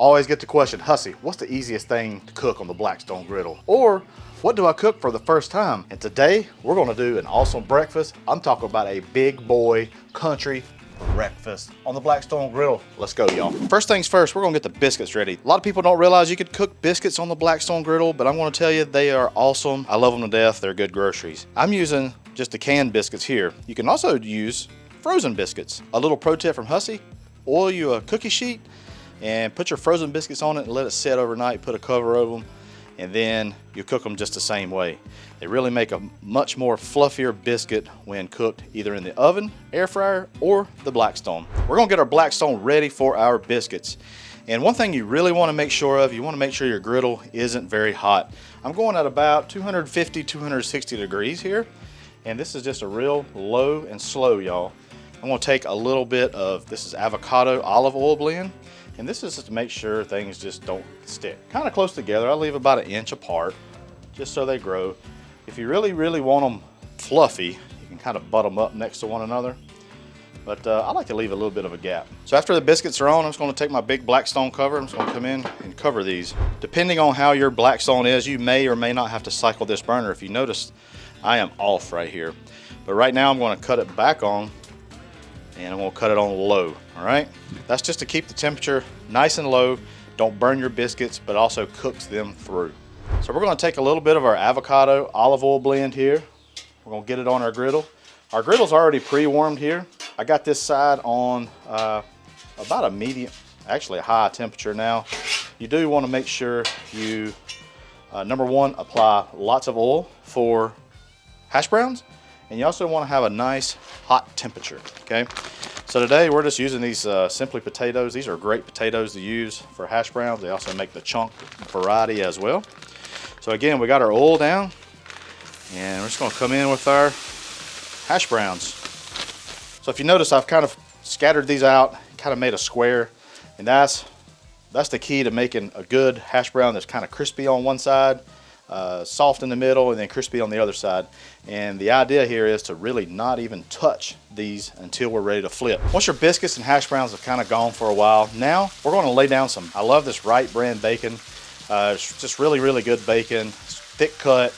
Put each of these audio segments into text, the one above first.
Always get the question, Hussey, what's the easiest thing to cook on the Blackstone Griddle? Or what do I cook for the first time? And today we're gonna do an awesome breakfast. I'm talking about a big boy country breakfast on the Blackstone Griddle. Let's go, y'all. First things first, we're gonna get the biscuits ready. A lot of people don't realize you could cook biscuits on the Blackstone Griddle, but I'm gonna tell you, they are awesome. I love them to death. They're good groceries. I'm using just the canned biscuits here. You can also use frozen biscuits. A little pro tip from Hussey: oil you a cookie sheet and put your frozen biscuits on it and let it sit overnight. Put a cover over them, and then you cook them just the same way. They really make a much more fluffier biscuit when cooked either in the oven, air fryer, or the Blackstone. We're gonna get our Blackstone ready for our biscuits. And one thing you really wanna make sure of, you wanna make sure your griddle isn't very hot. I'm going at about 250, 260 degrees here. And this is just a real low and slow, y'all. I'm gonna take a little bit of, this is avocado olive oil blend. And this is just to make sure things just don't stick. Kind of close together. I leave about 1 inch apart, just so they grow. If you really, really want them fluffy, you can kind of butt them up next to one another. But I like to leave a little bit of a gap. So after the biscuits are on, I'm just gonna take my big Blackstone cover. I'm just gonna come in and cover these. Depending on how your Blackstone is, you may or may not have to cycle this burner. If you notice, I am off right here. But right now I'm gonna cut it back on, and I'm gonna cut it on low, all right? That's just to keep the temperature nice and low. Don't burn your biscuits, but also cooks them through. So we're gonna take a little bit of our avocado olive oil blend here. We're gonna get it on our griddle. Our griddle's already pre-warmed here. I got this side on about a medium, actually a high temperature now. You do wanna make sure you, number one, apply lots of oil for hash browns. And you also want to have a nice hot temperature, okay? So today we're just using these Simply potatoes. These are great potatoes to use for hash browns. They also make the chunk variety as well. So again, we got our oil down, and we're just going to come in with our hash browns. So if you notice, I've kind of scattered these out, kind of made a square, and that's the key to making a good hash brown that's kind of crispy on one side, soft in the middle, and then crispy on the other side. And the idea here is to really not even touch these until we're ready to flip. Once your biscuits and hash browns have kind of gone for a while, now we're going to lay down some, I love this Wright brand bacon. It's just really, really good bacon. It's thick cut.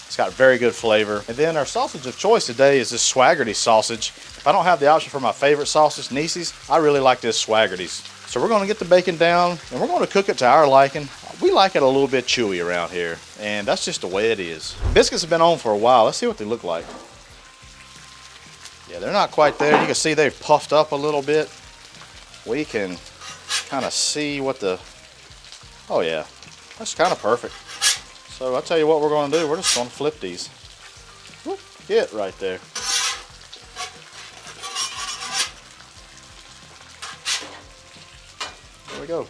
It's got very good flavor. And then our sausage of choice today is this Swaggerty sausage. If I don't have the option for my favorite sausage, Nieces, I really like this Swaggerty's. So we're going to get the bacon down, and we're going to cook it to our liking. We like it a little bit chewy around here, and that's just the way it is. Biscuits have been on for a while. Let's see what they look like. Yeah, they're not quite there. You can see they've puffed up a little bit. We can kind of see what the, oh yeah, that's kind of perfect. So I'll tell you what we're going to do. We're just going to flip these. Whoop, get right there. There we go.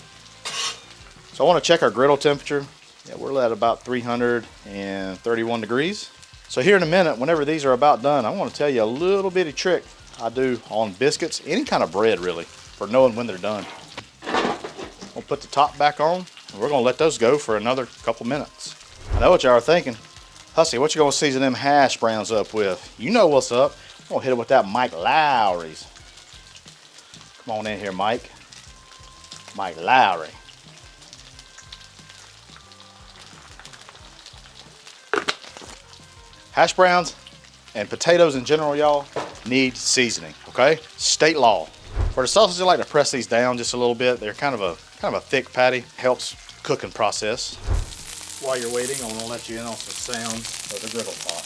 So I want to check our griddle temperature. Yeah, we're at about 331 degrees. So here in a minute, whenever these are about done, I want to tell you a little bitty trick I do on biscuits, any kind of bread really, for knowing when they're done. We'll put the top back on, and we're going to let those go for another couple minutes. I know what y'all are thinking. Hussey, what you going to season them hash browns up with? You know what's up. I'm going to hit it with that Mike Lowry's. Come on in here, Mike. Mike Lowry. Hash browns and potatoes in general, y'all, need seasoning, okay? State law. For the sausage, I like to press these down just a little bit. They're kind of a thick patty. Helps cooking process. While you're waiting, I'm gonna let you in on some sounds of the griddle pot.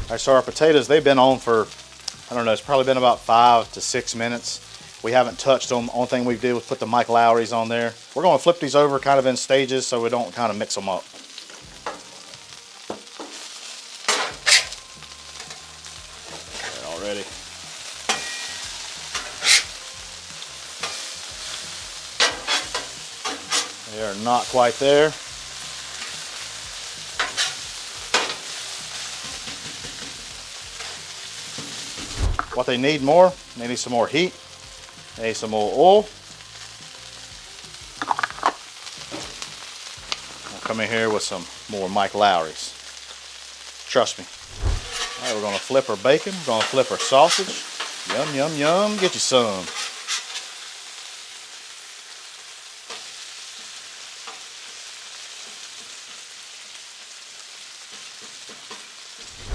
All right, so our potatoes, they've been on for, I don't know, it's probably been about 5 to 6 minutes. We haven't touched them. Only thing we did was put the Mike Lowry's on there. We're going to flip these over kind of in stages so we don't kind of mix them up. They're all ready. They are not quite there. What they need more, they need some more heat. They need some more oil. I'll come in here with some more Mike Lowry's. Trust me. All right, we're gonna flip our bacon, we're gonna flip our sausage. Yum, yum, yum, get you some.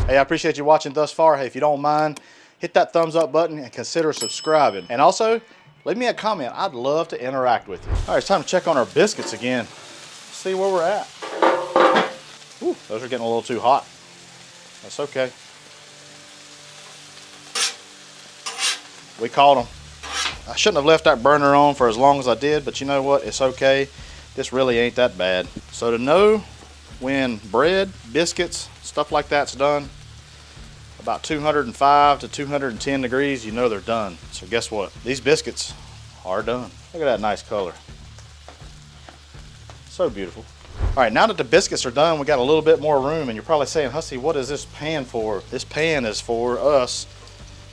Hey, I appreciate you watching thus far. Hey, if you don't mind, hit that thumbs up button and consider subscribing. And also, leave me a comment. I'd love to interact with you. All right, it's time to check on our biscuits again. See where we're at. Ooh, those are getting a little too hot. That's okay. We caught them. I shouldn't have left that burner on for as long as I did, but you know what? It's okay. This really ain't that bad. So to know when bread, biscuits, stuff like that's done, about 205 to 210 degrees, you know they're done. So guess what? These biscuits are done. Look at that nice color. So beautiful. All right, now that the biscuits are done, we got a little bit more room, and you're probably saying, Hussey, what is this pan for? This pan is for us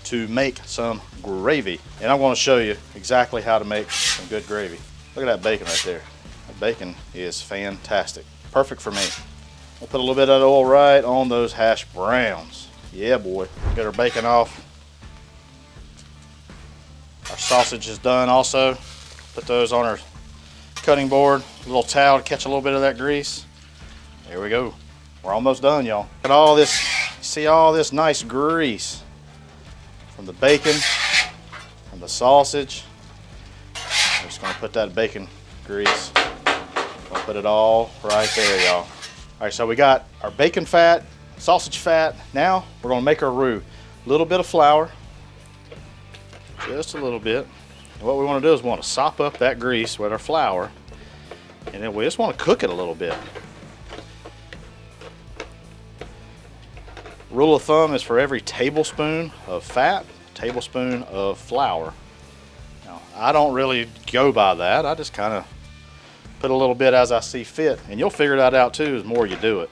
to make some gravy. And I'm gonna show you exactly how to make some good gravy. Look at that bacon right there. That bacon is fantastic. Perfect for me. We'll put a little bit of oil right on those hash browns. Yeah, boy. Get our bacon off. Our sausage is done also. Put those on our cutting board. A little towel to catch a little bit of that grease. There we go. We're almost done, y'all. Look at all this. See all this nice grease from the bacon, from the sausage. I'm just gonna put that bacon grease. I'll put it all right there, y'all. All right, so we got our bacon fat, sausage fat. Now we're gonna make our roux. A little bit of flour, just a little bit. And what we wanna do is we wanna sop up that grease with our flour, and then we just wanna cook it a little bit. Rule of thumb is for every tablespoon of fat, tablespoon of flour. Now, I don't really go by that. I just kind of put a little bit as I see fit, and you'll figure that out too as more you do it.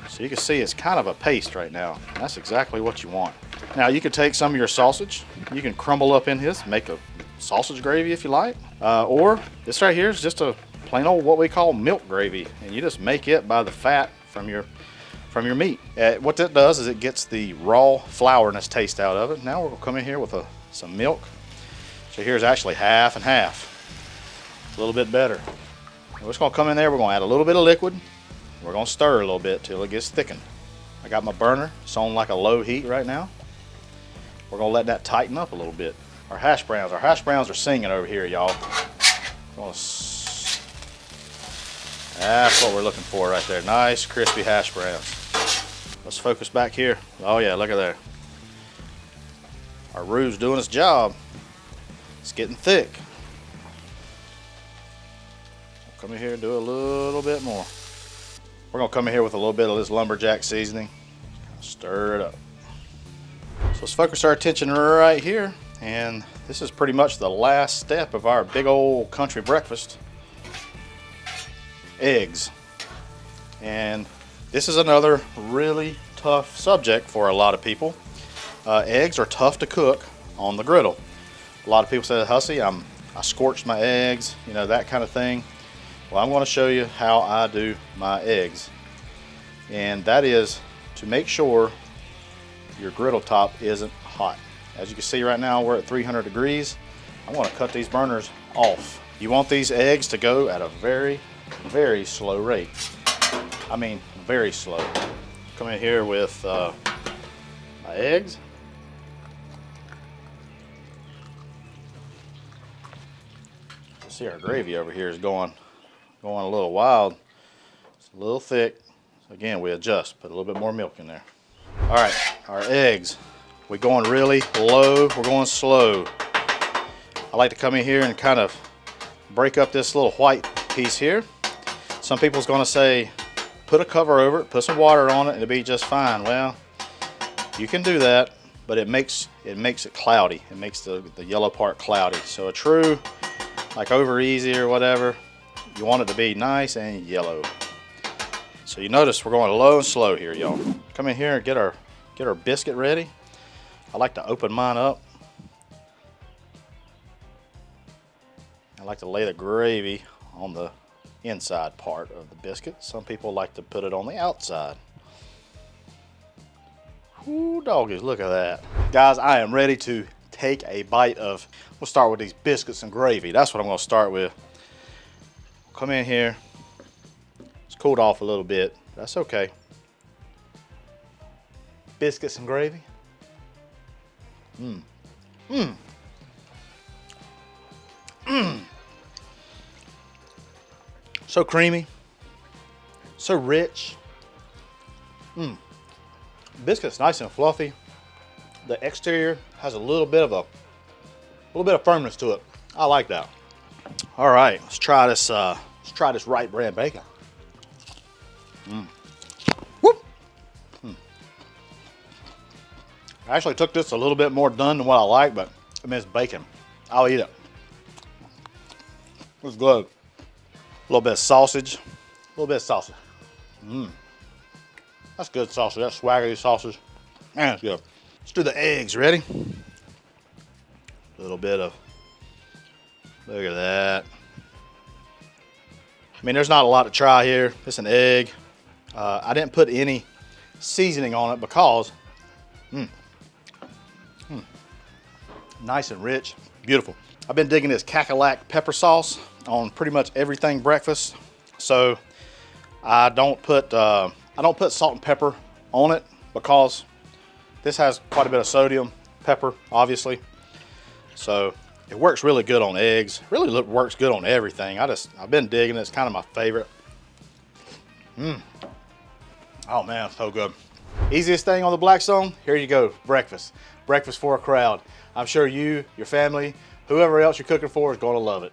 So you can see it's kind of a paste right now. That's exactly what you want. Now you can take some of your sausage, you can crumble up in this, make a sausage gravy if you like, or this right here is just a plain old what we call milk gravy, and you just make it by the fat from your meat. What that does is it gets the raw flourness taste out of it. Now we're gonna come in here with some milk. So here's actually half and half. A little bit better. We're just gonna come in there, we're gonna add a little bit of liquid. We're gonna stir a little bit till it gets thickened. I got my burner, it's on like a low heat right now. We're gonna let that tighten up a little bit. Our hash browns are singing over here, y'all. That's what we're looking for right there. Nice, crispy hash browns. Let's focus back here. Oh yeah, look at there. Our roux's doing its job. It's getting thick. Come in here and do a little bit more. We're gonna come in here with a little bit of this lumberjack seasoning. Stir it up. So let's focus our attention right here. And this is pretty much the last step of our big old country breakfast. Eggs. And this is another really tough subject for a lot of people. Eggs are tough to cook on the griddle. A lot of people say, Hussey, I scorched my eggs, you know, that kind of thing. Well, I'm going to show you how I do my eggs. And that is to make sure your griddle top isn't hot. As you can see right now, we're at 300 degrees. I want to cut these burners off. You want these eggs to go at a very, very slow rate. I mean, very slow. Come in here with my eggs. See, our gravy over here is going a little wild. It's a little thick. So again, we adjust, put a little bit more milk in there. All right, our eggs. We're going really low, we're going slow. I like to come in here and kind of break up this little white piece here. Some people's gonna say, put a cover over it, put some water on it, it'll be just fine. Well, you can do that, but it makes it cloudy. It makes the yellow part cloudy. So a true, like over easy or whatever, you want it to be nice and yellow. So you notice we're going low and slow here, y'all. Come in here and get our biscuit ready. I like to open mine up. I like to lay the gravy on the inside part of the biscuit. Some people like to put it on the outside. Ooh, doggies, look at that. Guys, I am ready to take a bite of, we'll start with these biscuits and gravy. That's what I'm gonna start with. Come in here. It's cooled off a little bit. That's okay. Biscuits and gravy. So creamy, so rich. Biscuit's nice and fluffy. The exterior has a little bit of firmness to it. I like that. All right, let's try this Wright brand bacon. Whoop. I actually took this a little bit more done than what I like, but I mean, it's bacon. I'll eat it. It's good. A little bit of sausage. That's good sausage. That's swaggity sausage. Man, it's good. Let's do the eggs. Ready? A little bit of, look at that. I mean, there's not a lot to try here. It's an egg. I didn't put any seasoning on it because, nice and rich, beautiful. I've been digging this cackalack pepper sauce on pretty much everything breakfast. So I don't put salt and pepper on it because this has quite a bit of sodium, pepper, obviously. So it works really good on eggs. Really works good on everything. I've been digging it. It's kind of my favorite. Oh man, so good. Easiest thing on the Blackstone, here you go, breakfast. Breakfast for a crowd. I'm sure you, your family, whoever else you're cooking for is gonna love it.